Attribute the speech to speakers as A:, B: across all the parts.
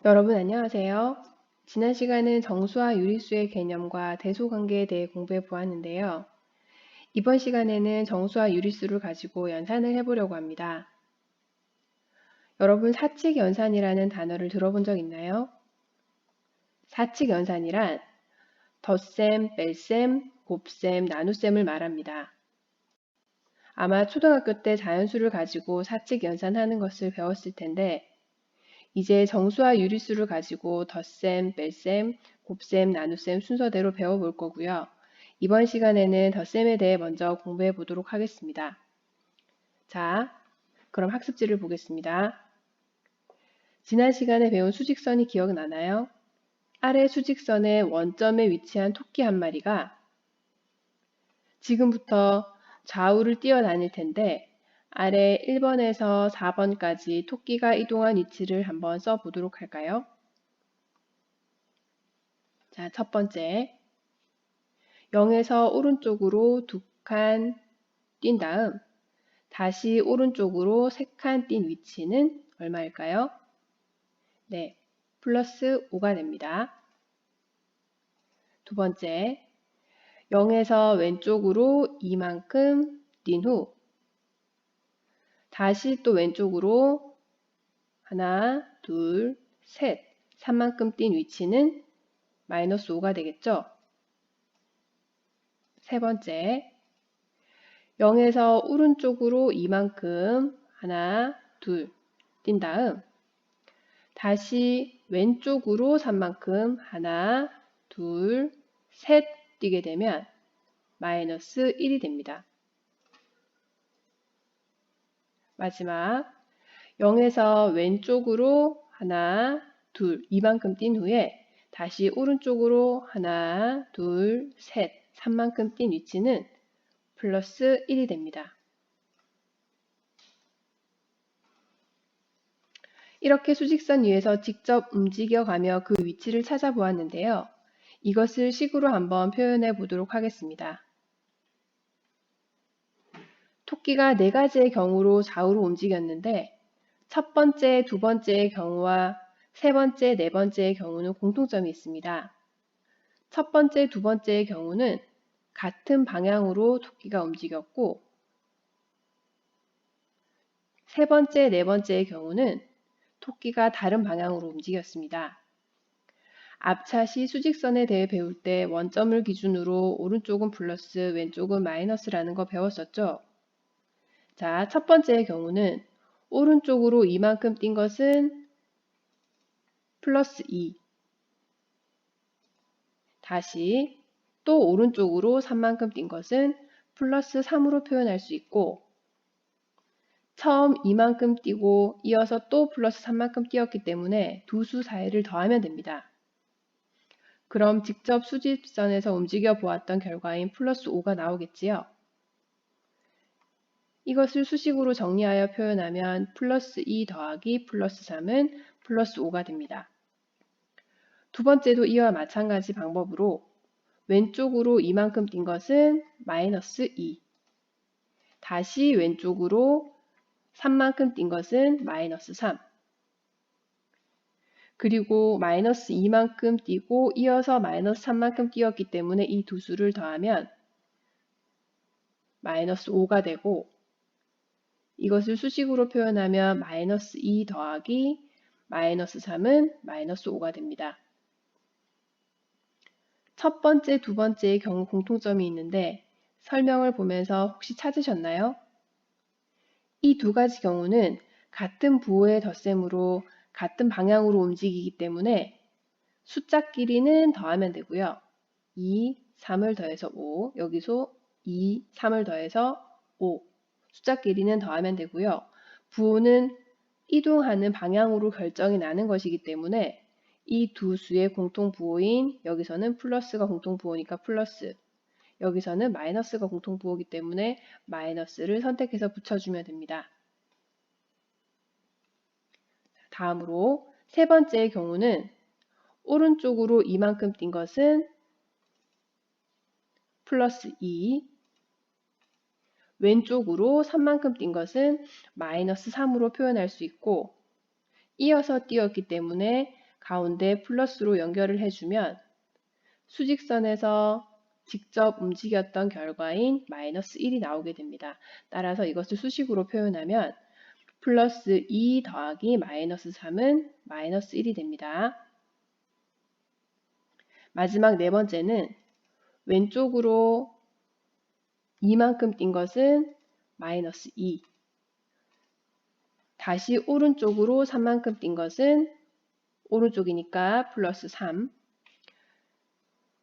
A: 여러분 안녕하세요. 지난 시간은 정수와 유리수의 개념과 대소관계에 대해 공부해 보았는데요. 이번 시간에는 정수와 유리수를 가지고 연산을 해보려고 합니다. 여러분 사칙연산이라는 단어를 들어본 적 있나요? 사칙연산이란 덧셈, 뺄셈, 곱셈, 나눗셈을 말합니다. 아마 초등학교 때 자연수를 가지고 사칙연산하는 것을 배웠을 텐데 이제 정수와 유리수를 가지고 덧셈, 뺄셈, 곱셈, 나눗셈 순서대로 배워볼 거고요. 이번 시간에는 덧셈에 대해 먼저 공부해 보도록 하겠습니다. 자, 그럼 학습지를 보겠습니다. 지난 시간에 배운 수직선이 기억나나요? 아래 수직선의 원점에 위치한 토끼 한 마리가 지금부터 좌우를 뛰어다닐 텐데 아래 1번에서 4번까지 토끼가 이동한 위치를 한번 써보도록 할까요? 자, 첫 번째, 0에서 오른쪽으로 2칸 뛴 다음 다시 오른쪽으로 3칸 뛴 위치는 얼마일까요? 네, 플러스 5가 됩니다. 두 번째, 0에서 왼쪽으로 이만큼 뛴 후 다시 또 왼쪽으로 하나, 둘, 셋, 3만큼 뛴 위치는 마이너스 5가 되겠죠? 세 번째, 0에서 오른쪽으로 이만큼 하나, 둘 뛴 다음 다시 왼쪽으로 3만큼 하나, 둘, 셋 뛰게 되면 마이너스 1이 됩니다. 마지막 0에서 왼쪽으로 하나, 둘 이만큼 뛴 후에 다시 오른쪽으로 하나, 둘, 셋 3만큼 뛴 위치는 플러스 1이 됩니다. 이렇게 수직선 위에서 직접 움직여가며 그 위치를 찾아보았는데요. 이것을 식으로 한번 표현해 보도록 하겠습니다. 토끼가 4가지의 경우로 좌우로 움직였는데 첫 번째, 두 번째의 경우와 세 번째, 네 번째의 경우는 공통점이 있습니다. 첫 번째, 두 번째의 경우는 같은 방향으로 토끼가 움직였고 세 번째, 네 번째의 경우는 토끼가 다른 방향으로 움직였습니다. 앞차시 수직선에 대해 배울 때 원점을 기준으로 오른쪽은 플러스, 왼쪽은 마이너스라는 거 배웠었죠? 자, 첫 번째의 경우는 오른쪽으로 이만큼 뛴 것은 플러스 2. 다시 또 오른쪽으로 3만큼 뛴 것은 플러스 3으로 표현할 수 있고 처음 이만큼 뛰고 이어서 또 플러스 3만큼 뛰었기 때문에 두 수 사이를 더하면 됩니다. 그럼 직접 수직선에서 움직여 보았던 결과인 플러스 5가 나오겠지요. 이것을 수식으로 정리하여 표현하면 플러스 2 더하기 플러스 3은 플러스 5가 됩니다. 두 번째도 이와 마찬가지 방법으로 왼쪽으로 이만큼 뛴 것은 마이너스 2. 다시 왼쪽으로 3만큼 뛴 것은 마이너스 3. 그리고 마이너스 2만큼 뛰고 이어서 마이너스 3만큼 뛰었기 때문에 이 두 수를 더하면 마이너스 5가 되고 이것을 수식으로 표현하면 마이너스 2 더하기 마이너스 3은 마이너스 5가 됩니다. 첫 번째, 두 번째의 경우 공통점이 있는데 설명을 보면서 혹시 찾으셨나요? 이 두 가지 경우는 같은 부호의 덧셈으로 같은 방향으로 움직이기 때문에 숫자끼리는 더하면 되고요. 2, 3을 더해서 5, 여기서 2, 3을 더해서 5, 숫자끼리는 더하면 되고요. 부호는 이동하는 방향으로 결정이 나는 것이기 때문에 이 두 수의 공통부호인 여기서는 플러스가 공통부호니까 플러스, 여기서는 마이너스가 공통부호이기 때문에 마이너스를 선택해서 붙여주면 됩니다. 다음으로 세 번째의 경우는 오른쪽으로 이만큼 뛴 것은 플러스 2, 왼쪽으로 3만큼 뛴 것은 마이너스 3으로 표현할 수 있고 이어서 뛰었기 때문에 가운데 플러스로 연결을 해주면 수직선에서 직접 움직였던 결과인 마이너스 1이 나오게 됩니다. 따라서 이것을 수식으로 표현하면 플러스 2 더하기 마이너스 3은 마이너스 1이 됩니다. 마지막 네 번째는 왼쪽으로 2만큼 뛴 것은 마이너스 2. 다시 오른쪽으로 3만큼 뛴 것은 오른쪽이니까 플러스 3.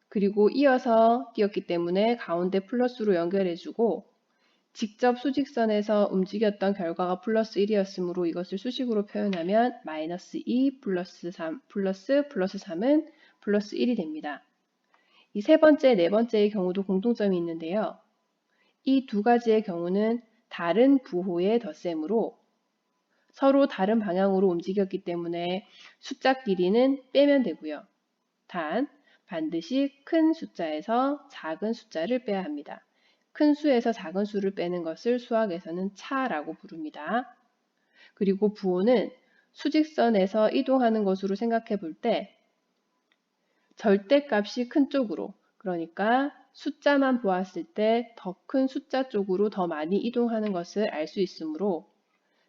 A: 그리고 이어서 뛰었기 때문에 가운데 플러스로 연결해주고 직접 수직선에서 움직였던 결과가 플러스 1이었으므로 이것을 수식으로 표현하면 마이너스 2 플러스 3 플러스 3은 플러스 1이 됩니다. 이 세 번째, 네 번째의 경우도 공통점이 있는데요. 이 두 가지의 경우는 다른 부호의 덧셈으로 서로 다른 방향으로 움직였기 때문에 숫자 길이는 빼면 되고요. 단, 반드시 큰 숫자에서 작은 숫자를 빼야 합니다. 큰 수에서 작은 수를 빼는 것을 수학에서는 차라고 부릅니다. 그리고 부호는 수직선에서 이동하는 것으로 생각해 볼 때 절대값이 큰 쪽으로, 그러니까 숫자만 보았을 때 더 큰 숫자 쪽으로 더 많이 이동하는 것을 알 수 있으므로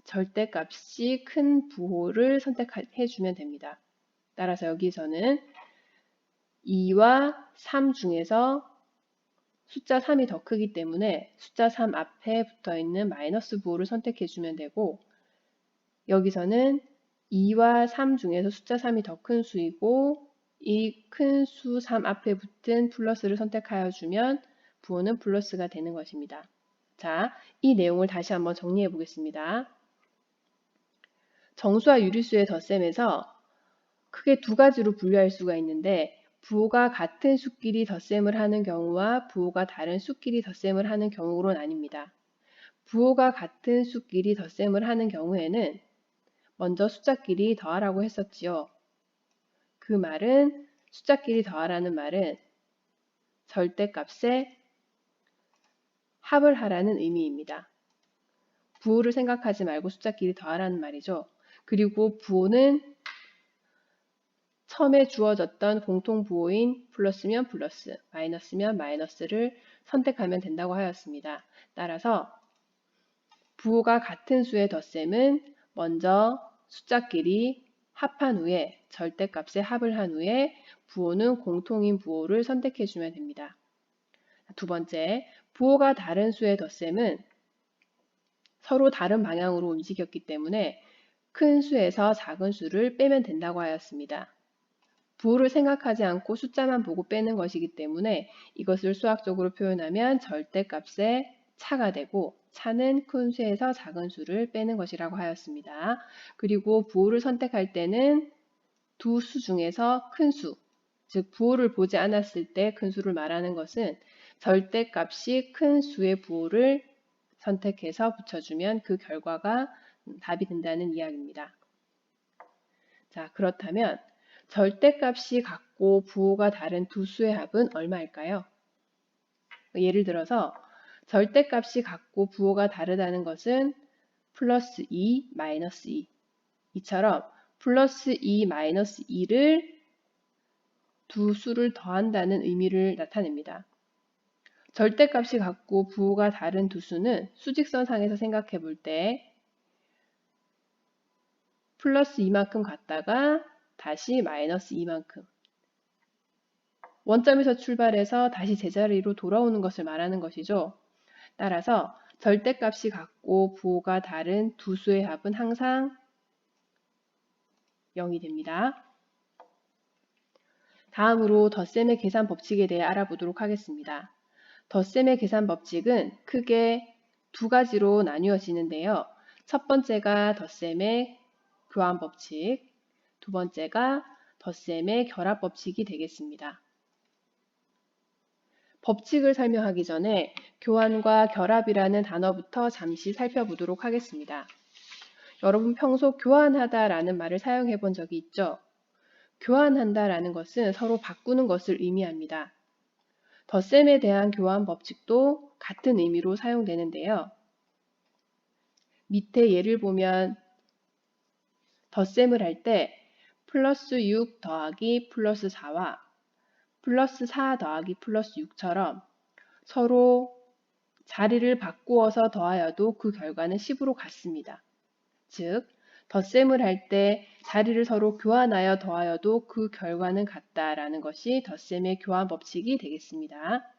A: 절대값이 큰 부호를 선택해 주면 됩니다. 따라서 여기서는 2와 3 중에서 숫자 3이 더 크기 때문에 숫자 3 앞에 붙어 있는 마이너스 부호를 선택해 주면 되고, 여기서는 2와 3 중에서 숫자 3이 더 큰 수이고 이 큰 수 3 앞에 붙은 플러스를 선택하여 주면 부호는 플러스가 되는 것입니다. 자, 이 내용을 다시 한번 정리해 보겠습니다. 정수와 유리수의 덧셈에서 크게 두 가지로 분류할 수가 있는데, 부호가 같은 수끼리 덧셈을 하는 경우와 부호가 다른 수끼리 덧셈을 하는 경우로 나뉩니다. 부호가 같은 수끼리 덧셈을 하는 경우에는 먼저 숫자끼리 더하라고 했었지요. 그 말은 숫자끼리 더하라는 말은 절대값에 합을 하라는 의미입니다. 부호를 생각하지 말고 숫자끼리 더하라는 말이죠. 그리고 부호는 처음에 주어졌던 공통부호인 플러스면 플러스, 마이너스면 마이너스를 선택하면 된다고 하였습니다. 따라서 부호가 같은 수의 덧셈은 먼저 숫자끼리 합한 후에 절대값에 합을 한 후에 부호는 공통인 부호를 선택해 주면 됩니다. 두 번째, 부호가 다른 수의 덧셈은 서로 다른 방향으로 움직였기 때문에 큰 수에서 작은 수를 빼면 된다고 하였습니다. 부호를 생각하지 않고 숫자만 보고 빼는 것이기 때문에 이것을 수학적으로 표현하면 절대값의 차가 되고, 차는 큰 수에서 작은 수를 빼는 것이라고 하였습니다. 그리고 부호를 선택할 때는 두 수 중에서 큰 수, 즉 부호를 보지 않았을 때 큰 수를 말하는 것은 절대값이 큰 수의 부호를 선택해서 붙여주면 그 결과가 답이 된다는 이야기입니다. 자, 그렇다면 절대값이 같고 부호가 다른 두 수의 합은 얼마일까요? 예를 들어서 절대값이 같고 부호가 다르다는 것은 플러스 2, 마이너스 2. 이처럼 플러스 2, 마이너스 2를 두 수를 더한다는 의미를 나타냅니다. 절대값이 같고 부호가 다른 두 수는 수직선상에서 생각해 볼 때 플러스 2만큼 갔다가 다시 마이너스 2만큼, 원점에서 출발해서 다시 제자리로 돌아오는 것을 말하는 것이죠. 따라서 절대값이 같고 부호가 다른 두 수의 합은 항상 0이 됩니다. 다음으로 덧셈의 계산 법칙에 대해 알아보도록 하겠습니다. 덧셈의 계산 법칙은 크게 두 가지로 나뉘어지는데요. 첫 번째가 덧셈의 교환 법칙, 두 번째가 덧셈의 결합 법칙이 되겠습니다. 법칙을 설명하기 전에 교환과 결합이라는 단어부터 잠시 살펴보도록 하겠습니다. 여러분 평소 교환하다라는 말을 사용해 본 적이 있죠? 교환한다라는 것은 서로 바꾸는 것을 의미합니다. 덧셈에 대한 교환 법칙도 같은 의미로 사용되는데요. 밑에 예를 보면 덧셈을 할 때 플러스 6 더하기 플러스 4와 플러스 4 더하기 플러스 6처럼 서로 자리를 바꾸어서 더하여도 그 결과는 10으로 같습니다. 즉, 덧셈을 할 때 자리를 서로 교환하여 더하여도 그 결과는 같다라는 것이 덧셈의 교환 법칙이 되겠습니다.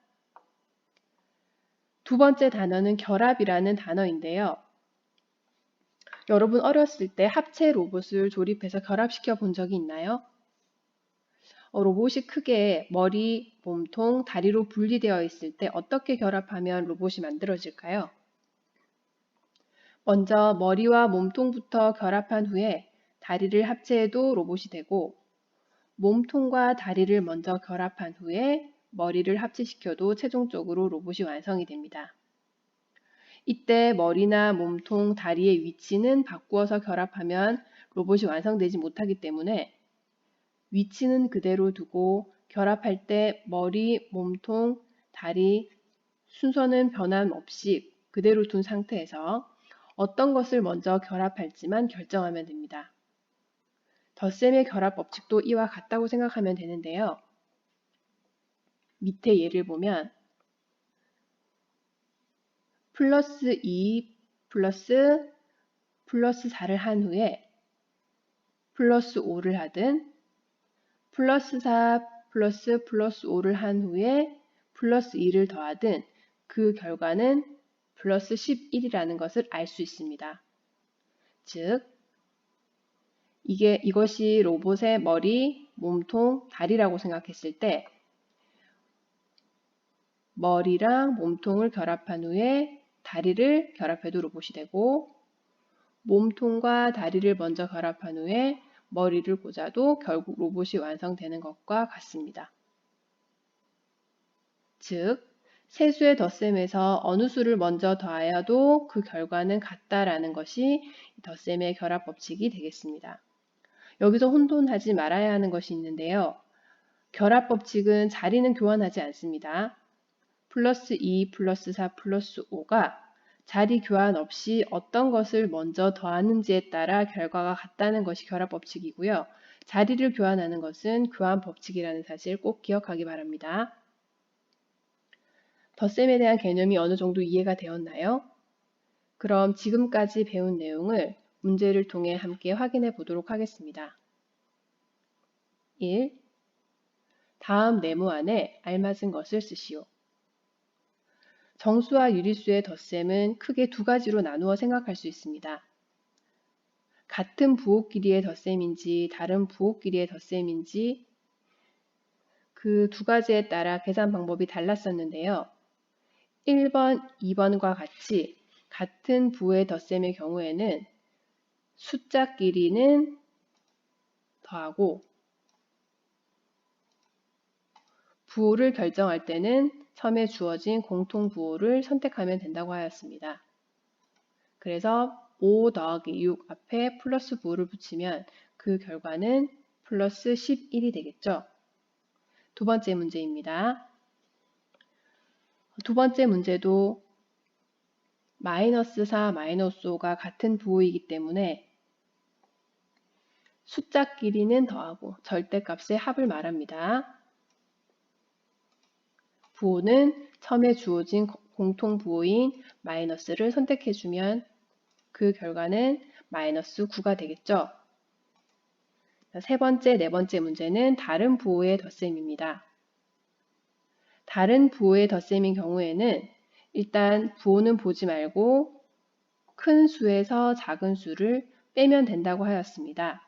A: 두 번째 단어는 결합이라는 단어인데요. 여러분 어렸을 때 합체 로봇을 조립해서 결합시켜 본 적이 있나요? 로봇이 크게 머리, 몸통, 다리로 분리되어 있을 때 어떻게 결합하면 로봇이 만들어질까요? 먼저 머리와 몸통부터 결합한 후에 다리를 합체해도 로봇이 되고, 몸통과 다리를 먼저 결합한 후에 머리를 합체시켜도 최종적으로 로봇이 완성이 됩니다. 이때 머리나 몸통, 다리의 위치는 바꾸어서 결합하면 로봇이 완성되지 못하기 때문에 위치는 그대로 두고 결합할 때 머리, 몸통, 다리 순서는 변함없이 그대로 둔 상태에서 어떤 것을 먼저 결합할지만 결정하면 됩니다. 덧셈의 결합 법칙도 이와 같다고 생각하면 되는데요. 밑에 예를 보면 플러스 2 플러스 4를 한 후에 플러스 5를 하든 플러스 4 플러스 5를 한 후에 플러스 2를 더하든 그 결과는 플러스 11이라는 것을 알 수 있습니다. 즉, 이것이 로봇의 머리, 몸통, 다리라고 생각했을 때 머리랑 몸통을 결합한 후에 다리를 결합해도 로봇이 되고, 몸통과 다리를 먼저 결합한 후에 머리를 꽂아도 결국 로봇이 완성되는 것과 같습니다. 즉, 세수의 덧셈에서 어느 수를 먼저 더하여도 그 결과는 같다라는 것이 덧셈의 결합 법칙이 되겠습니다. 여기서 혼돈하지 말아야 하는 것이 있는데요. 결합 법칙은 자리는 교환하지 않습니다. 플러스 2 플러스 4 플러스 5가 자리 교환 없이 어떤 것을 먼저 더하는지에 따라 결과가 같다는 것이 결합 법칙이고요. 자리를 교환하는 것은 교환 법칙이라는 사실 꼭 기억하기 바랍니다. 덧셈에 대한 개념이 어느 정도 이해가 되었나요? 그럼 지금까지 배운 내용을 문제를 통해 함께 확인해 보도록 하겠습니다. 1. 다음 네모 안에 알맞은 것을 쓰시오. 정수와 유리수의 덧셈은 크게 두 가지로 나누어 생각할 수 있습니다. 같은 부호 길이의 덧셈인지 다른 부호 길이의 덧셈인지 그 두 가지에 따라 계산 방법이 달랐었는데요. 1번, 2번과 같이 같은 부호의 덧셈의 경우에는 숫자끼리는 더하고 부호를 결정할 때는 처음에 주어진 공통부호를 선택하면 된다고 하였습니다. 그래서 5 더하기 6 앞에 플러스 부호를 붙이면 그 결과는 플러스 11이 되겠죠. 두 번째 문제입니다. 두 번째 문제도 마이너스 4, 마이너스 5가 같은 부호이기 때문에 숫자끼리는 더하고 절대값의 합을 말합니다. 부호는 처음에 주어진 공통부호인 마이너스를 선택해주면 그 결과는 마이너스 9가 되겠죠. 세 번째, 네 번째 문제는 다른 부호의 덧셈입니다. 다른 부호의 덧셈인 경우에는 일단 부호는 보지 말고 큰 수에서 작은 수를 빼면 된다고 하였습니다.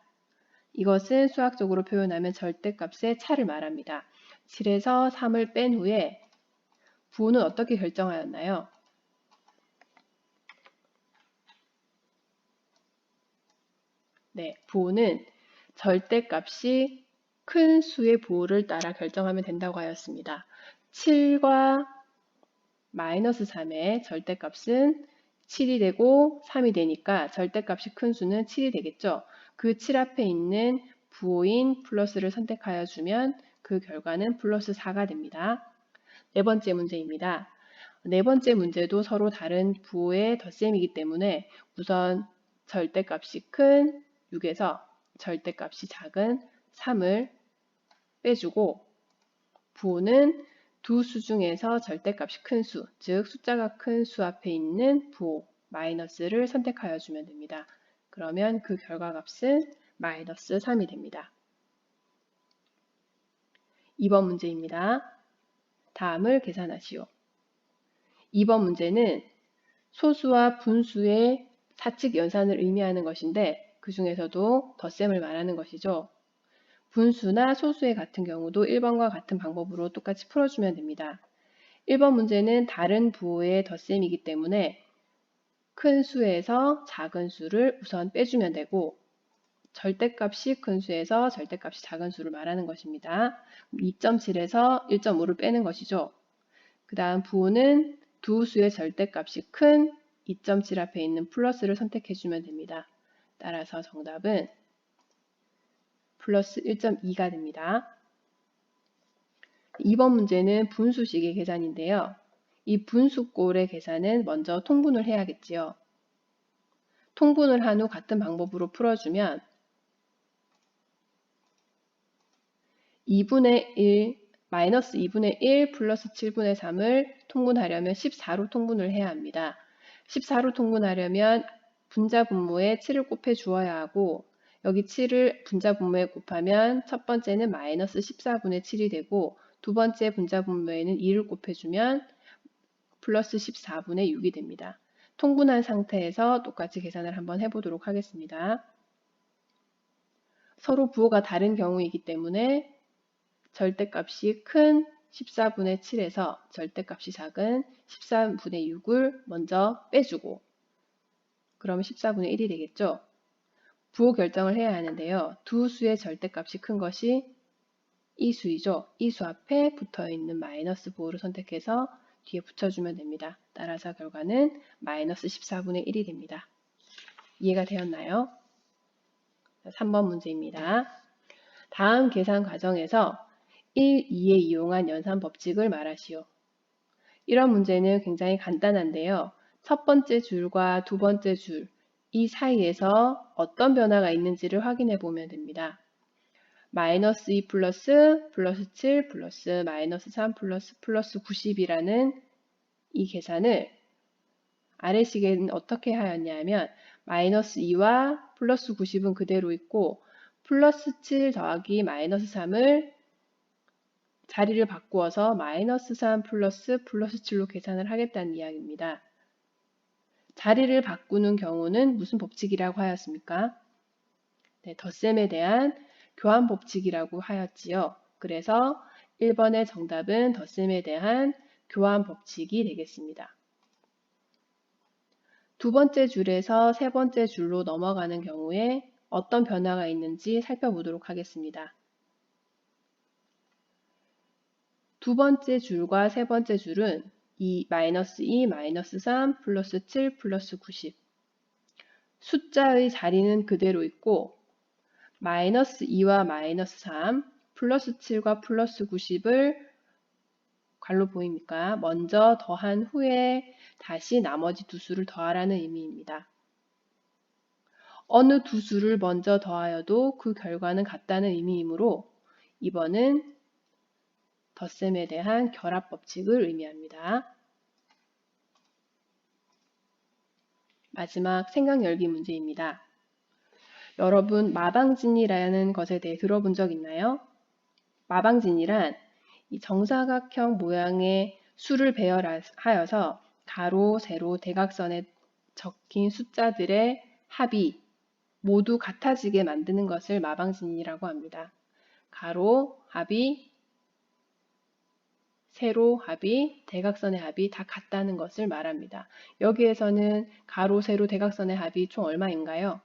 A: 이것은 수학적으로 표현하면 절대값의 차를 말합니다. 7에서 3을 뺀 후에 부호는 어떻게 결정하였나요? 네, 부호는 절대값이 큰 수의 부호를 따라 결정하면 된다고 하였습니다. 7과 마이너스 3의 절대값은 7이 되고 3이 되니까 절대값이 큰 수는 7이 되겠죠. 그 7 앞에 있는 부호인 플러스를 선택하여 주면 그 결과는 플러스 4가 됩니다. 네 번째 문제입니다. 네 번째 문제도 서로 다른 부호의 덧셈이기 때문에 우선 절대값이 큰 6에서 절대값이 작은 3을 빼주고 부호는 두 수 중에서 절대값이 큰 수, 즉 숫자가 큰 수 앞에 있는 부호 마이너스를 선택하여 주면 됩니다. 그러면 그 결과값은 마이너스 3이 됩니다. 2번 문제입니다. 다음을 계산하시오. 2번 문제는 소수와 분수의 사칙 연산을 의미하는 것인데 그 중에서도 덧셈을 말하는 것이죠. 분수나 소수의 같은 경우도 1번과 같은 방법으로 똑같이 풀어주면 됩니다. 1번 문제는 다른 부호의 덧셈이기 때문에 큰 수에서 작은 수를 우선 빼주면 되고 절대값이 큰 수에서 절대값이 작은 수를 말하는 것입니다. 2.7에서 1.5를 빼는 것이죠. 그 다음 부호는 두 수의 절대값이 큰 2.7 앞에 있는 플러스를 선택해주면 됩니다. 따라서 정답은 플러스 1.2가 됩니다. 2번 문제는 분수식의 계산인데요. 이 분수꼴의 계산은 먼저 통분을 해야겠지요. 통분을 한 후 같은 방법으로 풀어주면 2분의 1, 마이너스 2분의 1 플러스 7분의 3을 통분하려면 14로 통분을 해야 합니다. 14로 통분하려면 분자 분모에 7을 곱해 주어야 하고 여기 7을 분자 분모에 곱하면 첫 번째는 마이너스 14분의 7이 되고 두 번째 분자 분모에는 2를 곱해주면 플러스 14분의 6이 됩니다. 통분한 상태에서 똑같이 계산을 한번 해보도록 하겠습니다. 서로 부호가 다른 경우이기 때문에 절대값이 큰 14분의 7에서 절대값이 작은 13분의 6을 먼저 빼주고 그러면 14분의 1이 되겠죠. 부호 결정을 해야 하는데요. 두 수의 절대값이 큰 것이 이 수이죠. 이 수 앞에 붙어있는 마이너스 부호를 선택해서 뒤에 붙여주면 됩니다. 따라서 결과는 마이너스 14분의 1이 됩니다. 이해가 되었나요? 3번 문제입니다. 다음 계산 과정에서 1, 2에 이용한 연산 법칙을 말하시오. 이런 문제는 굉장히 간단한데요. 첫 번째 줄과 두 번째 줄, 이 사이에서 어떤 변화가 있는지를 확인해 보면 됩니다. 마이너스 2 플러스 7 플러스 마이너스 3 플러스 90이라는 이 계산을 아래식에는 어떻게 하였냐면 마이너스 2와 플러스 90은 그대로 있고 플러스 7 더하기 마이너스 3을 자리를 바꾸어서 마이너스 3 플러스 7로 계산을 하겠다는 이야기입니다. 자리를 바꾸는 경우는 무슨 법칙이라고 하였습니까? 네, 덧셈에 대한 교환 법칙이라고 하였지요. 그래서 1번의 정답은 덧셈에 대한 교환 법칙이 되겠습니다. 두 번째 줄에서 세 번째 줄로 넘어가는 경우에 어떤 변화가 있는지 살펴보도록 하겠습니다. 두 번째 줄과 세 번째 줄은 마이너스 2, 마이너스 3, 플러스 7, 플러스 90. 숫자의 자리는 그대로 있고 마이너스 2와 마이너스 3, 플러스 7과 플러스 90을 괄호 보입니까? 먼저 더한 후에 다시 나머지 두 수를 더하라는 의미입니다. 어느 두 수를 먼저 더하여도 그 결과는 같다는 의미이므로 2번은 덧셈에 대한 결합 법칙을 의미합니다. 마지막 생각 열기 문제입니다. 여러분 마방진이라는 것에 대해 들어본 적 있나요? 마방진이란 이 정사각형 모양의 수를 배열하여서 가로, 세로, 대각선에 적힌 숫자들의 합이 모두 같아지게 만드는 것을 마방진이라고 합니다. 가로 합이, 세로 합이, 대각선의 합이 다 같다는 것을 말합니다. 여기에서는 가로, 세로, 대각선의 합이 총 얼마인가요?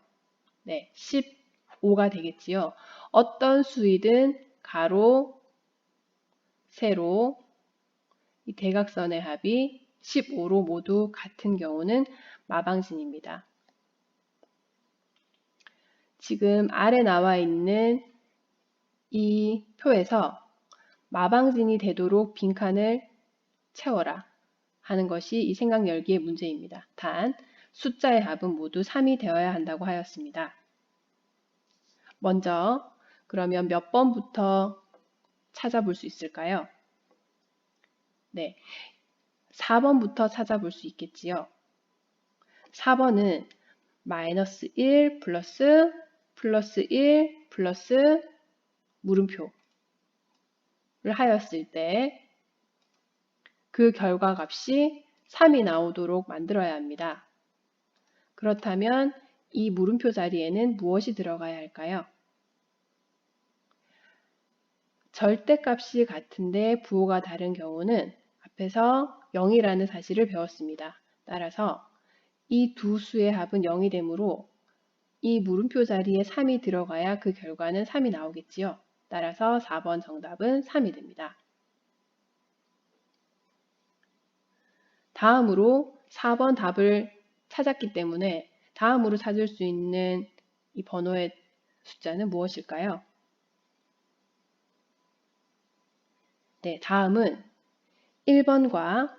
A: 네, 15가 되겠지요. 어떤 수이든 가로, 세로, 이 대각선의 합이 15로 모두 같은 경우는 마방진입니다. 지금 아래 나와 있는 이 표에서 마방진이 되도록 빈칸을 채워라 하는 것이 이 생각 열기의 문제입니다. 단 숫자의 합은 모두 3이 되어야 한다고 하였습니다. 먼저 그러면 몇 번부터 찾아볼 수 있을까요? 네, 4번부터 찾아볼 수 있겠지요. 4번은 마이너스 1 플러스 1 플러스 물음표를 하였을 때 그 결과값이 3이 나오도록 만들어야 합니다. 그렇다면 이 물음표 자리에는 무엇이 들어가야 할까요? 절대값이 같은데 부호가 다른 경우는 앞에서 0이라는 사실을 배웠습니다. 따라서 이 두 수의 합은 0이 되므로 이 물음표 자리에 3이 들어가야 그 결과는 3이 나오겠지요. 따라서 4번 정답은 3이 됩니다. 다음으로 4번 답을 찾았기 때문에 다음으로 찾을 수 있는 이 번호의 숫자는 무엇일까요? 네, 다음은 1번과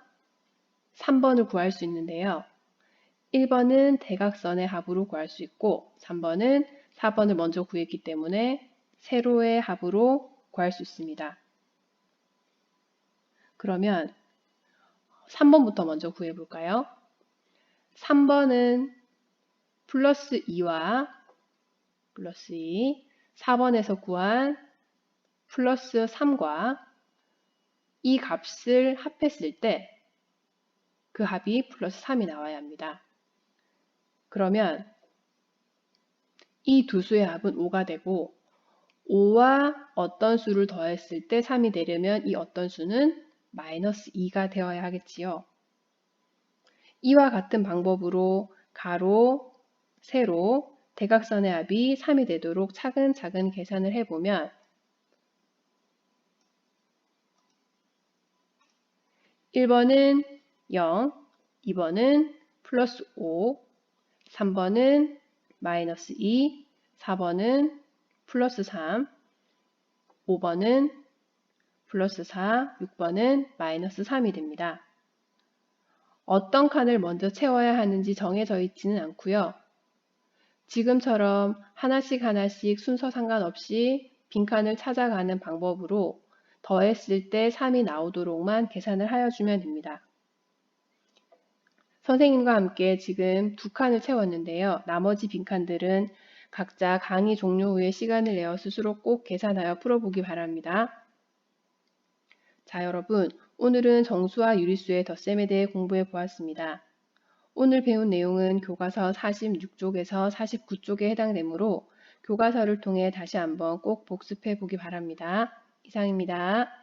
A: 3번을 구할 수 있는데요. 1번은 대각선의 합으로 구할 수 있고 3번은 4번을 먼저 구했기 때문에 세로의 합으로 구할 수 있습니다. 그러면 3번부터 먼저 구해볼까요? 3번은 플러스 2와 플러스 2, 4번에서 구한 플러스 3과 이 값을 합했을 때 그 합이 플러스 3이 나와야 합니다. 그러면 이 두 수의 합은 5가 되고 5와 어떤 수를 더했을 때 3이 되려면 이 어떤 수는 마이너스 2가 되어야 하겠지요. 이와 같은 방법으로 가로, 세로, 대각선의 합이 3이 되도록 차근차근 계산을 해보면 1번은 0, 2번은 플러스 5, 3번은 마이너스 2, 4번은 플러스 3, 5번은 플러스 4, 6번은 마이너스 3이 됩니다. 어떤 칸을 먼저 채워야 하는지 정해져 있지는 않고요. 지금처럼 하나씩 순서 상관없이 빈칸을 찾아가는 방법으로 더했을 때 3이 나오도록만 계산을 하여주면 됩니다. 선생님과 함께 지금 두 칸을 채웠는데요. 나머지 빈칸들은 각자 강의 종료 후에 시간을 내어 스스로 꼭 계산하여 풀어보기 바랍니다. 자, 여러분, 오늘은 정수와 유리수의 덧셈에 대해 공부해 보았습니다. 오늘 배운 내용은 교과서 46쪽에서 49쪽에 해당되므로 교과서를 통해 다시 한번 꼭 복습해 보기 바랍니다. 이상입니다.